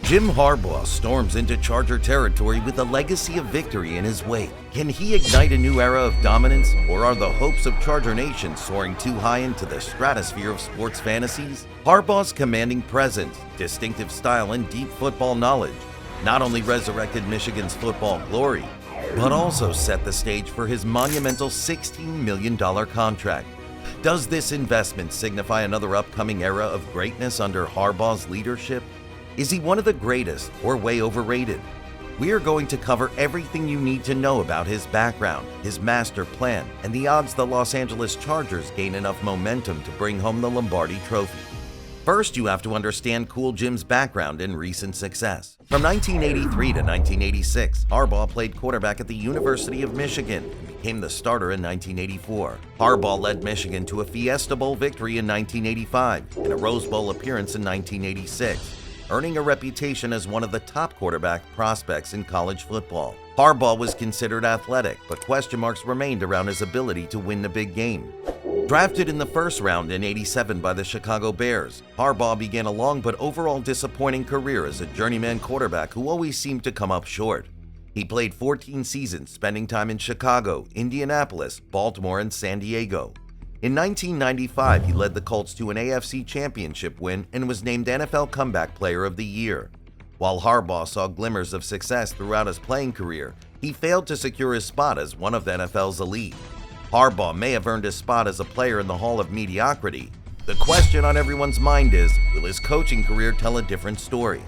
Jim Harbaugh storms into Charger territory with a legacy of victory in his wake. Can he ignite a new era of dominance, or are the hopes of Charger Nation soaring too high into the stratosphere of sports fantasies? Harbaugh's commanding presence, distinctive style, and deep football knowledge not only resurrected Michigan's football glory, but also set the stage for his monumental $16 million contract. Does this investment signify another upcoming era of greatness under Harbaugh's leadership? Is he one of the greatest or way overrated? We are going to cover everything you need to know about his background, his master plan, and the odds the Los Angeles Chargers gain enough momentum to bring home the Lombardi Trophy. First, you have to understand Cool Jim's background and recent success. From 1983 to 1986, Harbaugh played quarterback at the University of Michigan and became the starter in 1984. Harbaugh led Michigan to a Fiesta Bowl victory in 1985 and a Rose Bowl appearance in 1986. Earning a reputation as one of the top quarterback prospects in college football. Harbaugh was considered athletic, but question marks remained around his ability to win the big game. Drafted in the first round in '87 by the Chicago Bears, Harbaugh began a long but overall disappointing career as a journeyman quarterback who always seemed to come up short. He played 14 seasons, spending time in Chicago, Indianapolis, Baltimore, and San Diego. In 1995, he led the Colts to an AFC Championship win and was named NFL Comeback Player of the Year. While Harbaugh saw glimmers of success throughout his playing career, he failed to secure his spot as one of the NFL's elite. Harbaugh may have earned his spot as a player in the Hall of Mediocrity. The question on everyone's mind is, will his coaching career tell a different story?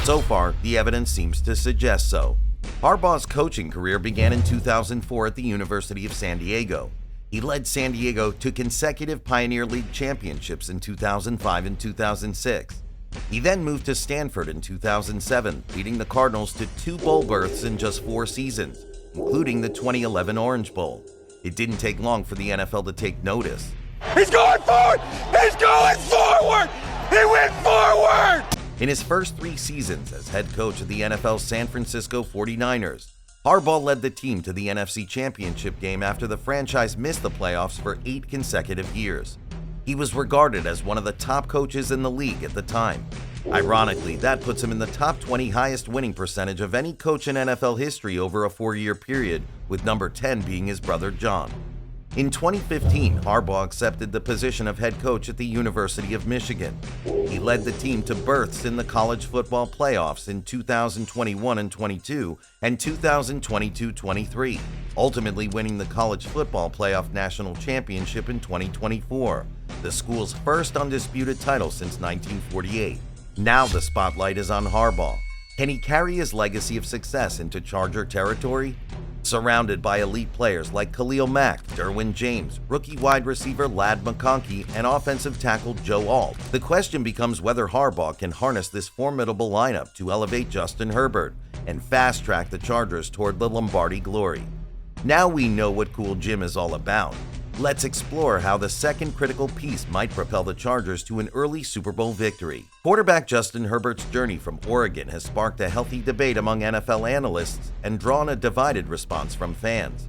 So far, the evidence seems to suggest so. Harbaugh's coaching career began in 2004 at the University of San Diego. He led San Diego to consecutive Pioneer League championships in 2005 and 2006. He then moved to Stanford in 2007, leading the Cardinals to 2 bowl berths in just 4 seasons, including the 2011 Orange Bowl. It didn't take long for the NFL to take notice. He's going forward! He's going forward! He went forward! In his first 3 seasons as head coach of the NFL's San Francisco 49ers, Harbaugh led the team to the NFC Championship game after the franchise missed the playoffs for 8 consecutive years. He was regarded as one of the top coaches in the league at the time. Ironically, that puts him in the top 20 highest winning percentage of any coach in NFL history over a 4-year period, with number 10 being his brother John. In 2015, Harbaugh accepted the position of head coach at the University of Michigan. He led the team to berths in the college football playoffs in 2021 and 22 and 2022-23, ultimately winning the college football playoff national championship in 2024, the school's first undisputed title since 1948. Now the spotlight is on Harbaugh. Can he carry his legacy of success into Charger territory? Surrounded by elite players like Khalil Mack, Derwin James, rookie wide receiver Ladd McConkey, and offensive tackle Joe Alt, the question becomes whether Harbaugh can harness this formidable lineup to elevate Justin Herbert and fast-track the Chargers toward the Lombardi glory. Now we know what Cool Jim is all about. Let's explore how the second critical piece might propel the Chargers to an early Super Bowl victory. Quarterback Justin Herbert's journey from Oregon has sparked a healthy debate among NFL analysts and drawn a divided response from fans.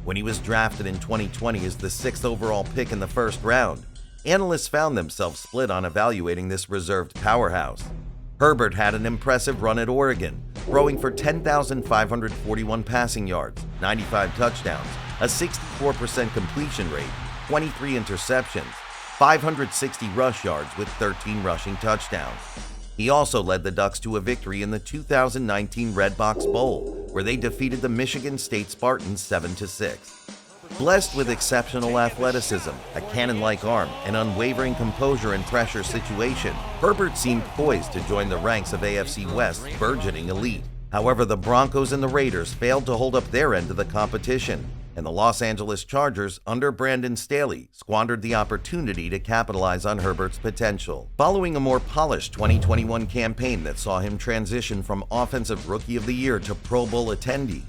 When he was drafted in 2020 as the 6th overall pick in the first round, analysts found themselves split on evaluating this reserved powerhouse. Herbert had an impressive run at Oregon, throwing for 10,541 passing yards, 95 touchdowns, a 64% completion rate, 23 interceptions, 560 rush yards with 13 rushing touchdowns. He also led the Ducks to a victory in the 2019 Red Box Bowl, where they defeated the Michigan State Spartans 7-6. Blessed with exceptional athleticism, a cannon-like arm, and unwavering composure in pressure situation, Herbert seemed poised to join the ranks of AFC West's burgeoning elite. However, the Broncos and the Raiders failed to hold up their end of the competition, and the Los Angeles Chargers, under Brandon Staley, squandered the opportunity to capitalize on Herbert's potential. Following a more polished 2021 campaign that saw him transition from Offensive Rookie of the Year to Pro Bowl attendee,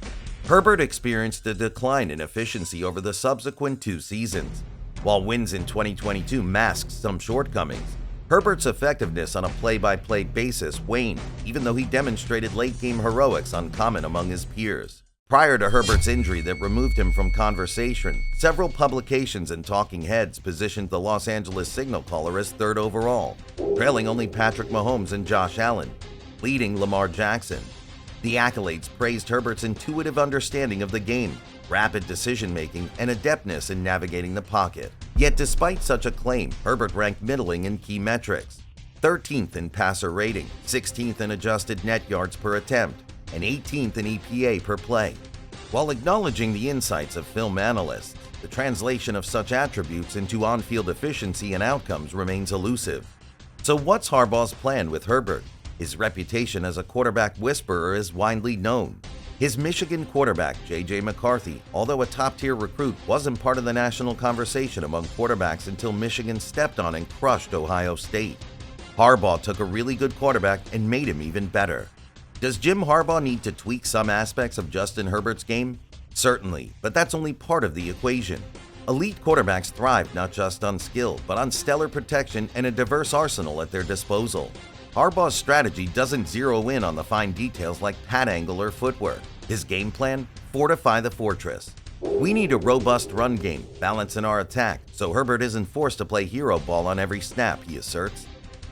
Herbert experienced a decline in efficiency over the subsequent 2 seasons. While wins in 2022 masked some shortcomings, Herbert's effectiveness on a play-by-play basis waned, even though he demonstrated late-game heroics uncommon among his peers. Prior to Herbert's injury that removed him from conversation, several publications and talking heads positioned the Los Angeles signal caller as 3rd overall, trailing only Patrick Mahomes and Josh Allen. leading Lamar Jackson. The accolades praised Herbert's intuitive understanding of the game, rapid decision-making, and adeptness in navigating the pocket. Yet despite such acclaim, Herbert ranked middling in key metrics: 13th in passer rating, 16th in adjusted net yards per attempt, and 18th in EPA per play. While acknowledging the insights of film analysts, the translation of such attributes into on-field efficiency and outcomes remains elusive. So what's Harbaugh's plan with Herbert? His reputation as a quarterback whisperer is widely known. His Michigan quarterback, J.J. McCarthy, although a top-tier recruit, wasn't part of the national conversation among quarterbacks until Michigan stepped on and crushed Ohio State. Harbaugh took a really good quarterback and made him even better. Does Jim Harbaugh need to tweak some aspects of Justin Herbert's game? Certainly, but that's only part of the equation. Elite quarterbacks thrive not just on skill, but on stellar protection and a diverse arsenal at their disposal. Harbaugh's strategy doesn't zero in on the fine details like pad angle or footwork. His game plan? Fortify the fortress. We need a robust run game, balance in our attack, so Herbert isn't forced to play hero ball on every snap, he asserts.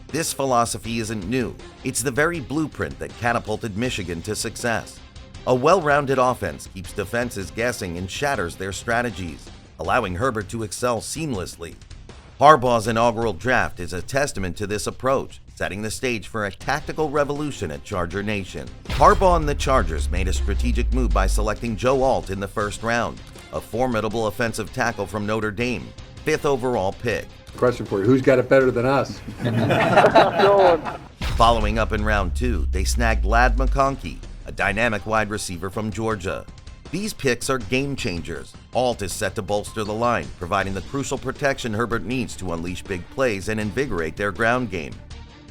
This philosophy isn't new. It's the very blueprint that catapulted Michigan to success. A well-rounded offense keeps defenses guessing and shatters their strategies, allowing Herbert to excel seamlessly. Harbaugh's inaugural draft is a testament to this approach, setting the stage for a tactical revolution at Charger Nation. Harbaugh and the Chargers made a strategic move by selecting Joe Alt in the first round, a formidable offensive tackle from Notre Dame, 5th overall pick. Question for you, who's got it better than us? Following up in round 2, they snagged Ladd McConkey, a dynamic wide receiver from Georgia. These picks are game changers. Alt is set to bolster the line, providing the crucial protection Herbert needs to unleash big plays and invigorate their ground game.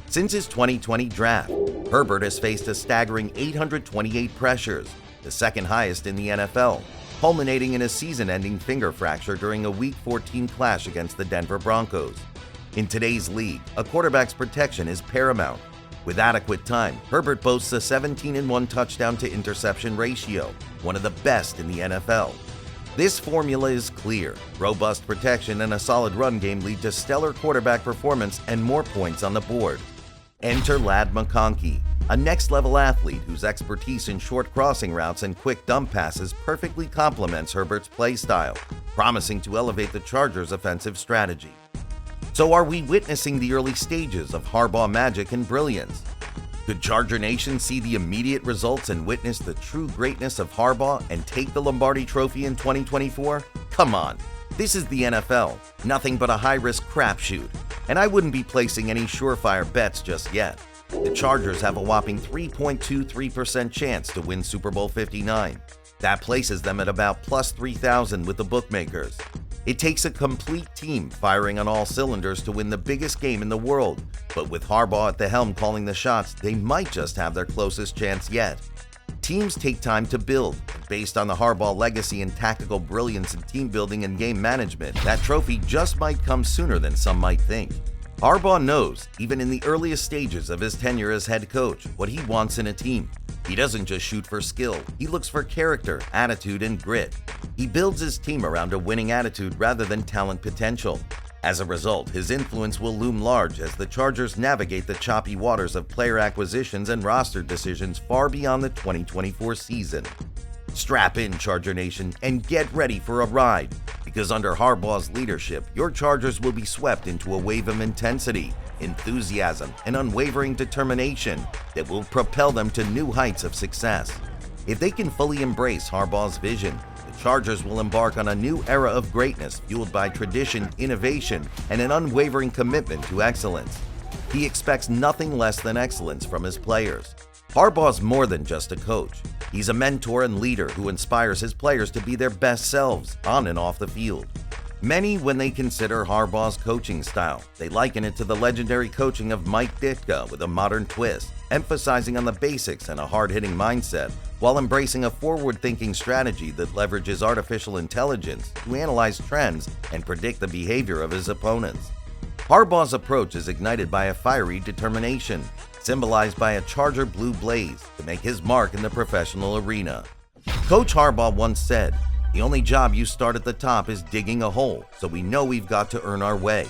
Since his 2020 draft, Herbert has faced a staggering 828 pressures, the second highest in the NFL, culminating in a season-ending finger fracture during a Week 14 clash against the Denver Broncos. In today's league, a quarterback's protection is paramount. With adequate time, Herbert boasts a 17-1 touchdown-to-interception ratio, one of the best in the NFL. This formula is clear. Robust protection and a solid run game lead to stellar quarterback performance and more points on the board. Enter Ladd McConkey, a next-level athlete whose expertise in short crossing routes and quick dump passes perfectly complements Herbert's play style, promising to elevate the Chargers' offensive strategy. So are we witnessing the early stages of Harbaugh magic and brilliance? Could Charger Nation see the immediate results and witness the true greatness of Harbaugh and take the Lombardi Trophy in 2024? Come on, this is the NFL, nothing but a high-risk crapshoot, and I wouldn't be placing any surefire bets just yet. The Chargers have a whopping 3.23% chance to win Super Bowl 59. That places them at about plus 3,000 with the bookmakers. It takes a complete team firing on all cylinders to win the biggest game in the world, but with Harbaugh at the helm calling the shots, they might just have their closest chance yet. Teams take time to build, and based on the Harbaugh legacy and tactical brilliance in team building and game management, that trophy just might come sooner than some might think. Harbaugh knows, even in the earliest stages of his tenure as head coach, what he wants in a team. He doesn't just shoot for skill, he looks for character, attitude, and grit. He builds his team around a winning attitude rather than talent potential. As a result, his influence will loom large as the Chargers navigate the choppy waters of player acquisitions and roster decisions far beyond the 2024 season. Strap in, Charger Nation, and get ready for a ride, because under Harbaugh's leadership, your Chargers will be swept into a wave of intensity, enthusiasm, and unwavering determination that will propel them to new heights of success. If they can fully embrace Harbaugh's vision, the Chargers will embark on a new era of greatness fueled by tradition, innovation, and an unwavering commitment to excellence. He expects nothing less than excellence from his players. Harbaugh's more than just a coach. He's a mentor and leader who inspires his players to be their best selves on and off the field. Many, when they consider Harbaugh's coaching style, they liken it to the legendary coaching of Mike Ditka with a modern twist, emphasizing on the basics and a hard-hitting mindset, while embracing a forward-thinking strategy that leverages artificial intelligence to analyze trends and predict the behavior of his opponents. Harbaugh's approach is ignited by a fiery determination, symbolized by a Charger blue blaze, to make his mark in the professional arena. Coach Harbaugh once said, "The only job you start at the top is digging a hole, so we know we've got to earn our way.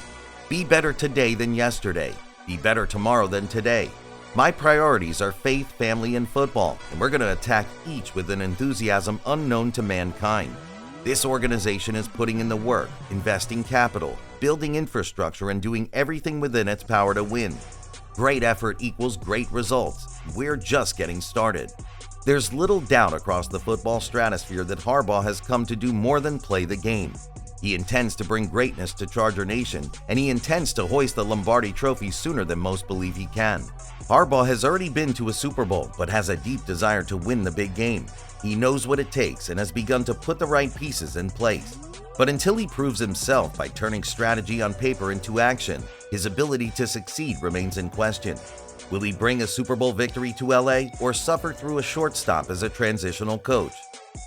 Be better today than yesterday. Be better tomorrow than today. My priorities are faith, family, and football, and we're going to attack each with an enthusiasm unknown to mankind. This organization is putting in the work, investing capital, building infrastructure, and doing everything within its power to win. Great effort equals great results. We're just getting started. There's little doubt across the football stratosphere that Harbaugh has come to do more than play the game. He intends to bring greatness to Charger Nation, and he intends to hoist the Lombardi Trophy sooner than most believe he can. Harbaugh has already been to a Super Bowl, but has a deep desire to win the big game. He knows what it takes and has begun to put the right pieces in place. But until he proves himself by turning strategy on paper into action, his ability to succeed remains in question. Will he bring a Super Bowl victory to LA or suffer through a short stop as a transitional coach?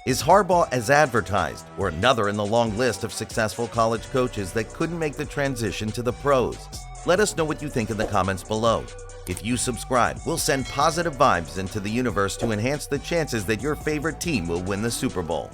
Is Harbaugh as advertised, or another in the long list of successful college coaches that couldn't make the transition to the pros? Let us know what you think in the comments below. If you subscribe, we'll send positive vibes into the universe to enhance the chances that your favorite team will win the Super Bowl.